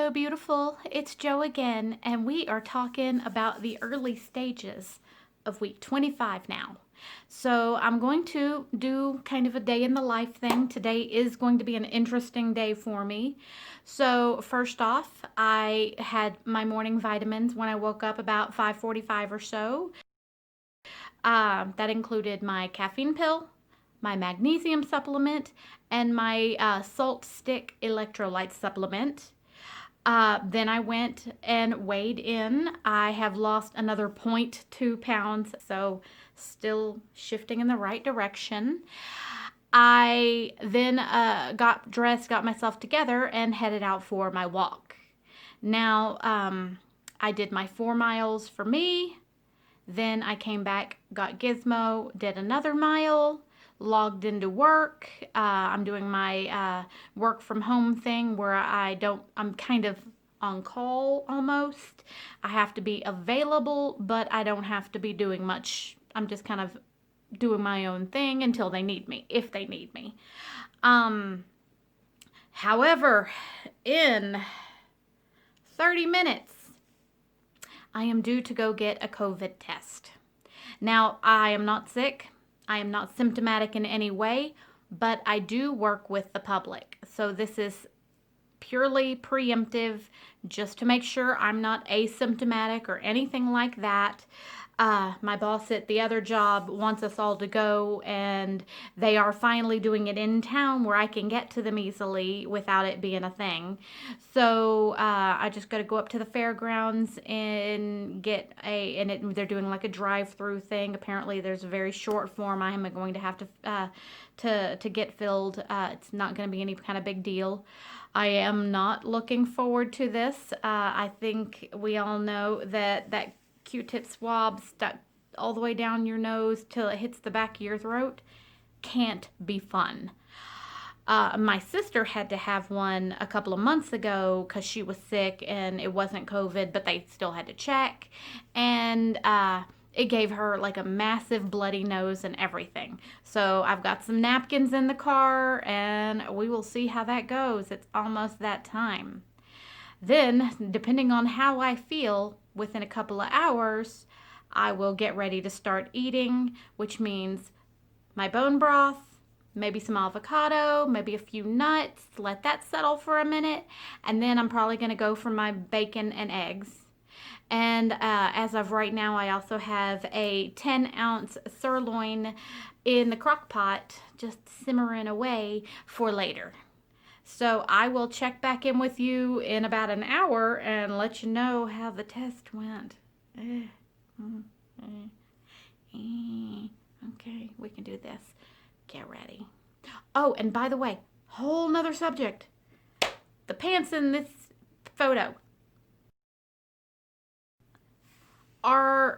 Hello, beautiful. It's Joe again, and we are talking about the early stages of week 25 now. So, I'm going to do kind of a day in the life thing. Today is going to be an interesting day for me. So, first off, I had my morning vitamins when I woke up about 5:45 or so. That included my caffeine pill, my magnesium supplement, and my salt stick electrolyte supplement. Then I went and weighed in. I have lost another 0.2 pounds, so still shifting in the right direction. I then got dressed, got myself together, and headed out for my walk. Now, I did my 4 miles for me. Then I came back, got Gizmo, did another mile, logged into work. I'm doing my work from home thing where I'm kind of on call almost. I have to be available, but I don't have to be doing much. I'm just kind of doing my own thing until they need me, if they need me. However, in 30 minutes, I am due to go get a COVID test. Now, I am not sick. I am not symptomatic in any way, but I do work with the public. So this is purely preemptive, just to make sure I'm not asymptomatic or anything like that. My boss at the other job wants us all to go, and they are finally doing it in town where I can get to them easily without it being a thing. So I just got to go up to the fairgrounds and they're doing like a drive-through thing. Apparently, there's a very short form I am going to have to get filled. It's not going to be any kind of big deal. I am not looking forward to this. I think we all know that Q-tip swab stuck all the way down your nose till it hits the back of your throat can't be fun. My sister had to have one a couple of months ago because she was sick and it wasn't COVID, but they still had to check. And it gave her like a massive bloody nose and everything. So I've got some napkins in the car and we will see how that goes. It's almost that time. Then, depending on how I feel, within a couple of hours, I will get ready to start eating, which means my bone broth, maybe some avocado, maybe a few nuts, let that settle for a minute, and then I'm probably going to go for my bacon and eggs. And as of right now, I also have a 10-ounce sirloin in the crock pot, just simmering away for later. So I will check back in with you in about an hour and let you know how the test went. Okay, we can do this. Get ready. Oh, and by the way, whole nother subject. The pants in this photo I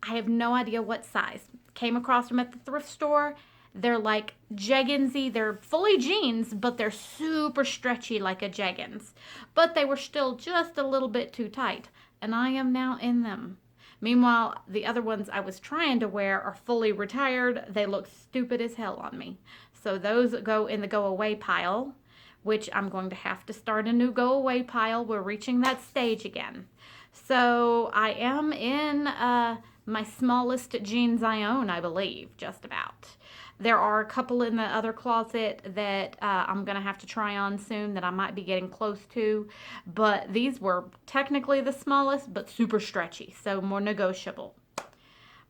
have no idea what size. Came across them at the thrift store. They're like jegginsy. They're fully jeans, but they're super stretchy like a jeggings. But they were still just a little bit too tight, and I am now in them. Meanwhile, the other ones I was trying to wear are fully retired. They look stupid as hell on me. So those go in the go away pile, which I'm going to have to start a new go away pile. We're reaching that stage again. So I am in my smallest jeans I own, I believe, just about. There are a couple in the other closet that I'm going to have to try on soon that I might be getting close to. But these were technically the smallest, but super stretchy, so more negotiable.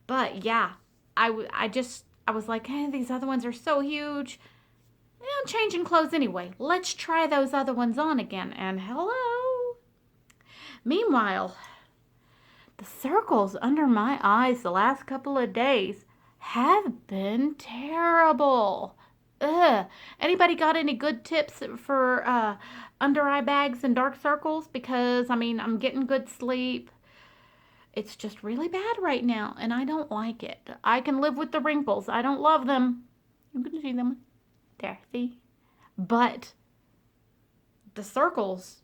But yeah, I was like, hey, these other ones are so huge. I'm changing clothes anyway. Let's try those other ones on again. And hello. Meanwhile, the circles under my eyes the last couple of days have been terrible. Ugh. Anybody got any good tips for under eye bags and dark circles? Because, I mean, I'm getting good sleep. It's just really bad right now, and I don't like it. I can live with the wrinkles. I don't love them. You can see them. There, see? But the circles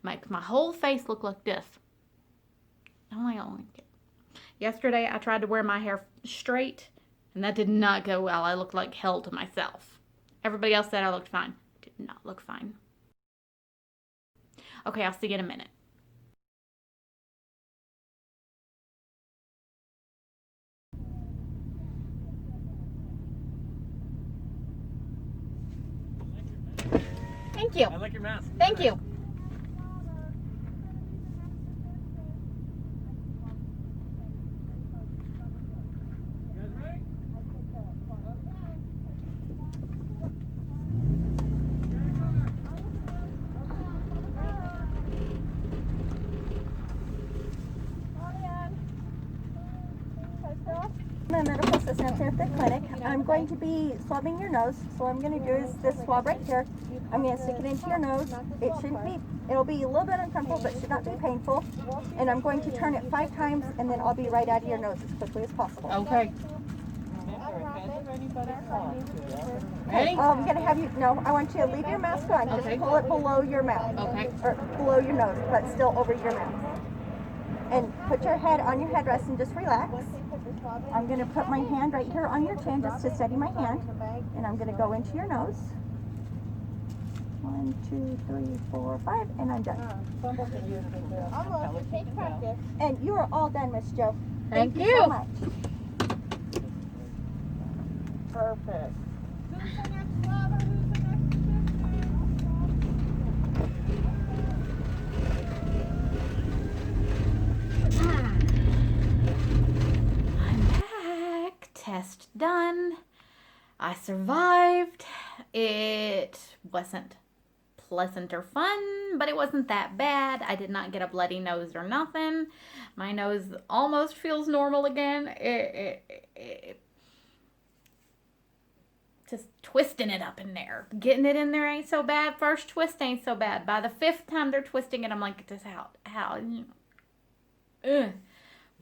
make my whole face look like this. I don't like it. Yesterday, I tried to wear my hair straight, and that did not go well. I looked like hell to myself. Everybody else said I looked fine. I did not look fine. Okay, I'll see you in a minute. Thank you. I like your mask. Thank you. You guys ready? I'm a medical assistant here at the clinic. I'm going to be swabbing your nose. So what I'm going to do is this swab right here. I'm going to stick it into your nose. It'll be a little bit uncomfortable, but should not be painful. And I'm going to turn it 5 times, and then I'll be right out of your nose as quickly as possible. Okay. Okay. I'm going to have you, no, I want you to leave your mask on. Just pull it below your mouth. Okay. Or below your nose, but still over your mouth. And put your head on your headrest and just relax. I'm going to put my hand right here on your chin just to steady my hand. And I'm going to go into your nose. 1, 2, 3, 4, 5, and I'm done. And you are all done, Miss Jo. Thank you you. so much. Perfect. I'm back. Test done. I survived. It wasn't pleasant or fun, but it wasn't that bad. I did not get a bloody nose or nothing. My nose almost feels normal again. Just twisting it up in there. Getting it in there ain't so bad. First twist ain't so bad. By the 5th time they're twisting it, I'm like, just how? Ugh.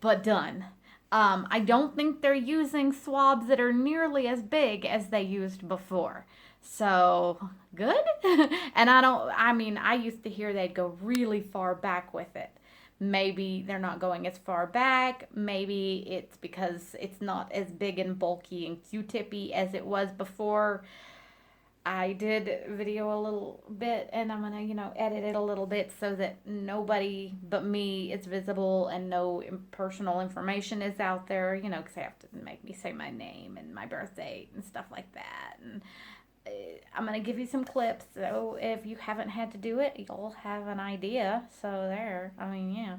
But done. I don't think they're using swabs that are nearly as big as they used before. So, good. And I used to hear they'd go really far back with it. Maybe they're not going as far back. Maybe it's because it's not as big and bulky and Q-tippy as it was before. I did video a little bit, and I'm gonna, edit it a little bit so that nobody but me is visible and no personal information is out there, because they have to make me say my name and my birth date and stuff like that. And I'm gonna give you some clips, so if you haven't had to do it, you'll have an idea. So there, yeah.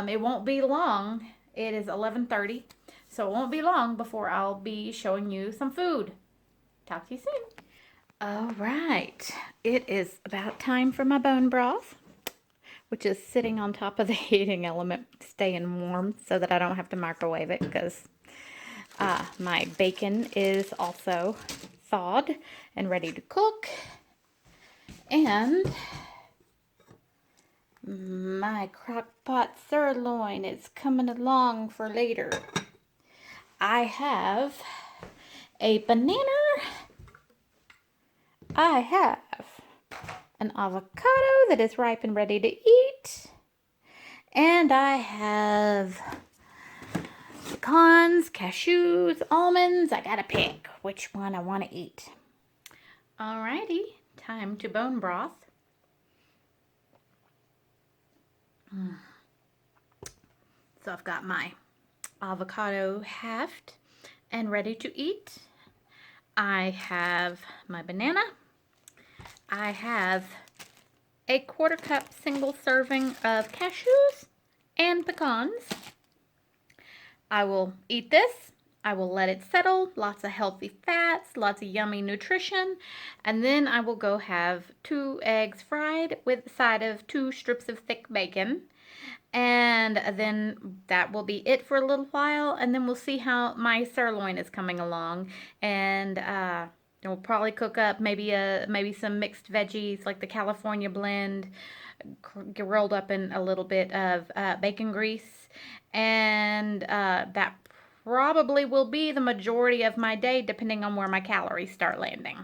It won't be long. It is 11:30, so it won't be long before I'll be showing you some food. Talk to you soon. All right, it is about time for my bone broth, which is sitting on top of the heating element, staying warm so that I don't have to microwave it, because my bacon is also thawed and ready to cook. And my crock pot sirloin is coming along for later. I have a banana. I have an avocado that is ripe and ready to eat. And I have pecans, cashews, almonds. I gotta pick which one I want to eat. Alrighty, time to bone broth. So I've got my avocado halved and ready to eat. I have my banana. I have a 1/4 cup single serving of cashews and pecans. I will eat this. I will let it settle. Lots of healthy fats, lots of yummy nutrition. And then I will go have 2 eggs fried with a side of 2 strips of thick bacon. And then that will be it for a little while. And then we'll see how my sirloin is coming along. And we'll probably cook up maybe some mixed veggies like the California blend, rolled up in a little bit of bacon grease. And that probably will be the majority of my day, depending on where my calories start landing.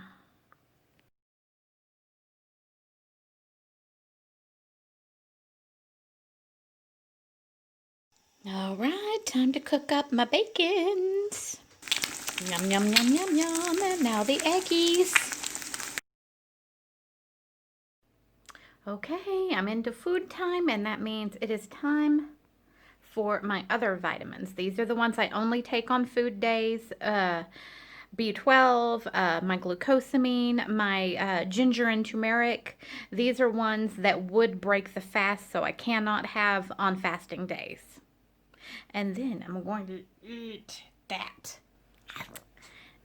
All right, time to cook up my bacons. Yum, yum, yum, yum, yum. And now the eggies. Okay, I'm into food time, and that means it is time for my other vitamins. These are the ones I only take on food days. B12, my glucosamine, my ginger and turmeric. These are ones that would break the fast, so I cannot have on fasting days. And then I'm going to eat that.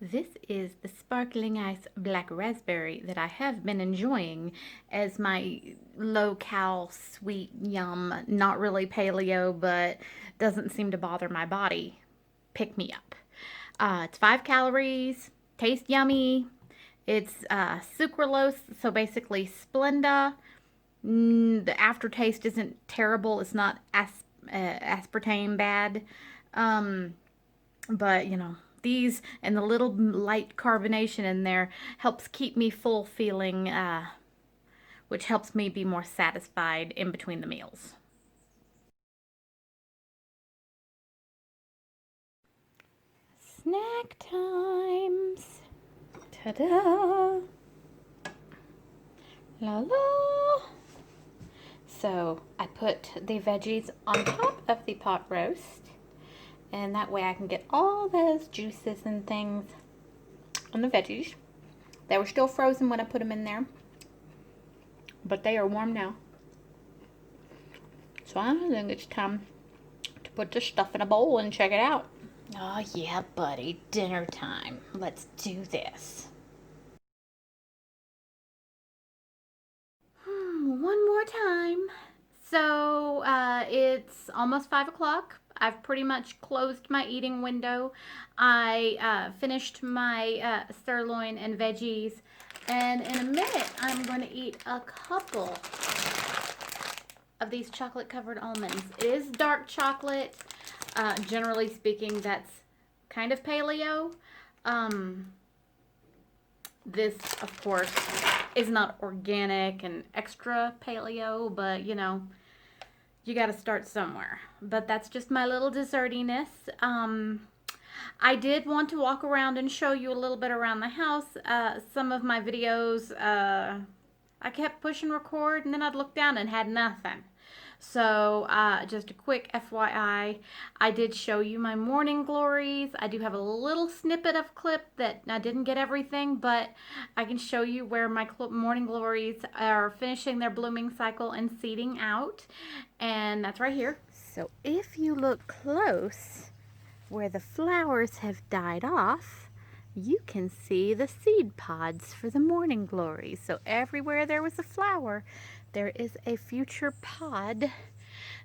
This is the sparkling ice black raspberry that I have been enjoying as my low-cal, sweet, yum, not really paleo, but doesn't seem to bother my body. Pick me up. It's 5 calories, tastes yummy. It's sucralose, so basically Splenda. The aftertaste isn't terrible. It's not aspartame bad. But, you know, these and the little light carbonation in there helps keep me full feeling, which helps me be more satisfied in between the meals. Snack times. Ta-da! La la! So I put the veggies on top of the pot roast, and that way I can get all those juices and things on the veggies. They were still frozen when I put them in there, but they are warm now. So I think it's time to put the stuff in a bowl and check it out. Oh yeah, buddy, dinner time. Let's do this. One more time. So it's almost 5 o'clock. I've pretty much closed my eating window. I finished my sirloin and veggies, and in a minute I'm going to eat a couple of these chocolate covered almonds. It is dark chocolate. Generally speaking, that's kind of paleo. This, of course, is not organic and extra paleo, but you know, you got to start somewhere. But that's just my little dessertiness. I did want to walk around and show you a little bit around the house. Some of my videos, I kept pushing record and then I'd look down and had nothing. So just a quick FYI, I did show you my morning glories. I do have a little snippet of clip that I didn't get everything, but I can show you where my morning glories are finishing their blooming cycle and seeding out. And that's right here. So if you look close, where the flowers have died off, you can see the seed pods for the morning glories. So everywhere there was a flower, there is a future pod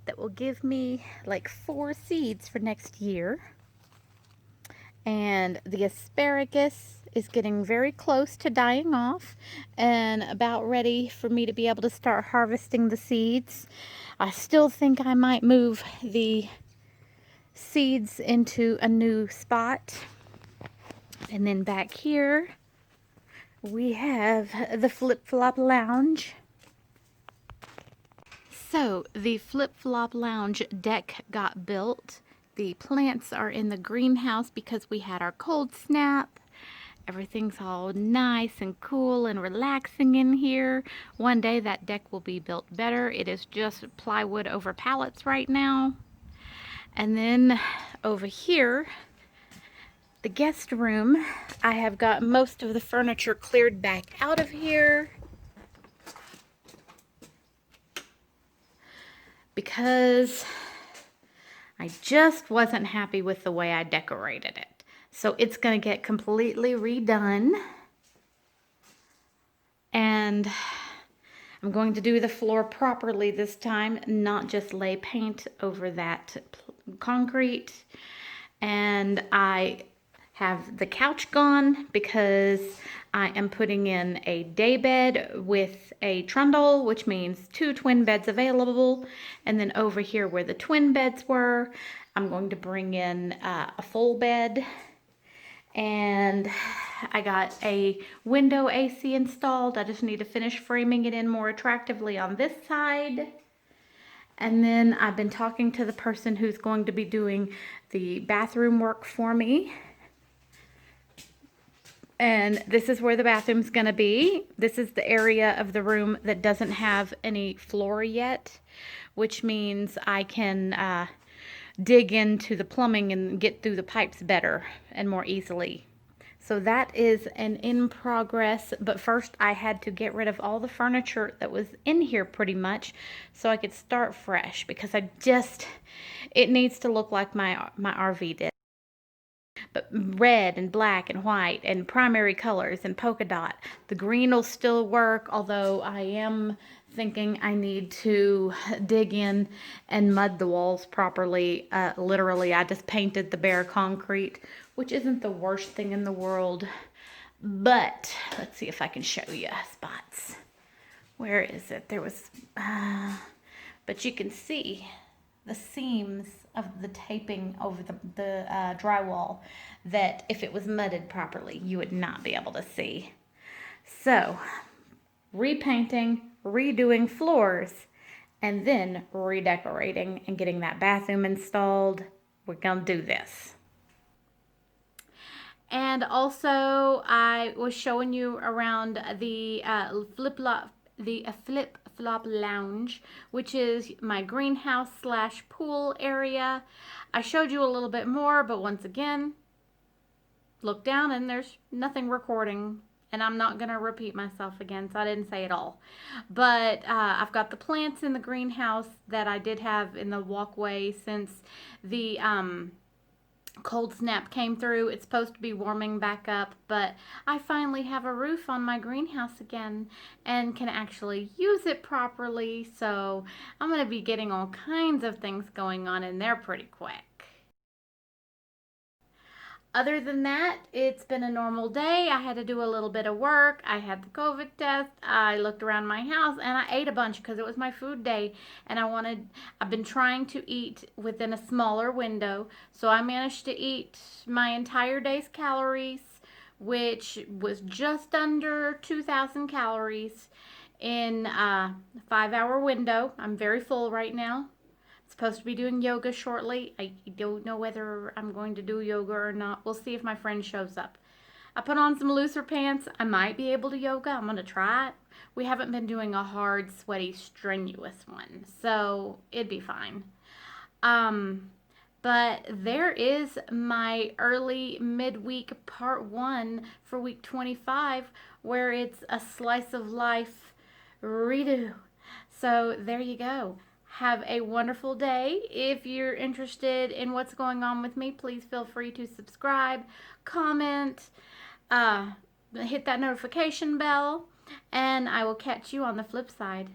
that will give me like 4 seeds for next year. And the asparagus is getting very close to dying off and about ready for me to be able to start harvesting the seeds. I still think I might move the seeds into a new spot. And then back here we have the flip-flop lounge. So the flip-flop lounge deck got built. The plants are in the greenhouse because we had our cold snap. Everything's all nice and cool and relaxing in here. One day that deck will be built better. It is just plywood over pallets right now. And then over here, the guest room, I have got most of the furniture cleared back out of here because I just wasn't happy with the way I decorated it. So it's going to get completely redone. And I'm going to do the floor properly this time, not just lay paint over that concrete. And I have the couch gone because I am putting in a day bed with a trundle, which means 2 twin beds available. And then over here where the twin beds were, I'm going to bring in a full bed. And I got a window AC installed. I just need to finish framing it in more attractively on this side. And then I've been talking to the person who's going to be doing the bathroom work for me. And this is where the bathroom's gonna be. This is the area of the room that doesn't have any floor yet, which means I can dig into the plumbing and get through the pipes better and more easily. So that is an in progress, but first I had to get rid of all the furniture that was in here pretty much so I could start fresh, because it needs to look like my RV did. But red and black and white and primary colors and polka dot. The green will still work, although I am thinking I need to dig in and mud the walls properly. Literally, I just painted the bare concrete, which isn't the worst thing in the world. But let's see if I can show you spots. Where is it? But you can see the seams of the taping over the drywall that if it was mudded properly, you would not be able to see. So, repainting, redoing floors, and then redecorating and getting that bathroom installed. We're gonna do this. And also, I was showing you around the flip flop lounge, which is my greenhouse / pool area. I showed you a little bit more, but once again, look down and there's nothing recording, and I'm not gonna repeat myself again, so I didn't say it all. But I've got the plants in the greenhouse that I did have in the walkway since the cold snap came through. It's supposed to be warming back up, but I finally have a roof on my greenhouse again and can actually use it properly. So I'm going to be getting all kinds of things going on in there pretty quick. Other than that, it's been a normal day. I had to do a little bit of work. I had the COVID test. I looked around my house and I ate a bunch because it was my food day, and I've been trying to eat within a smaller window. So I managed to eat my entire day's calories, which was just under 2,000 calories in a 5-hour window. I'm very full right now. Supposed to be doing yoga shortly. I don't know whether I'm going to do yoga or not. We'll see if my friend shows up. I put on some looser pants. I might be able to yoga. I'm going to try it. We haven't been doing a hard, sweaty, strenuous one, so it'd be fine. But there is my early midweek part 1 for week 25, where it's a slice of life redo. So there you go. Have a wonderful day. If you're interested in what's going on with me, please feel free to subscribe, comment, hit that notification bell, and I will catch you on the flip side.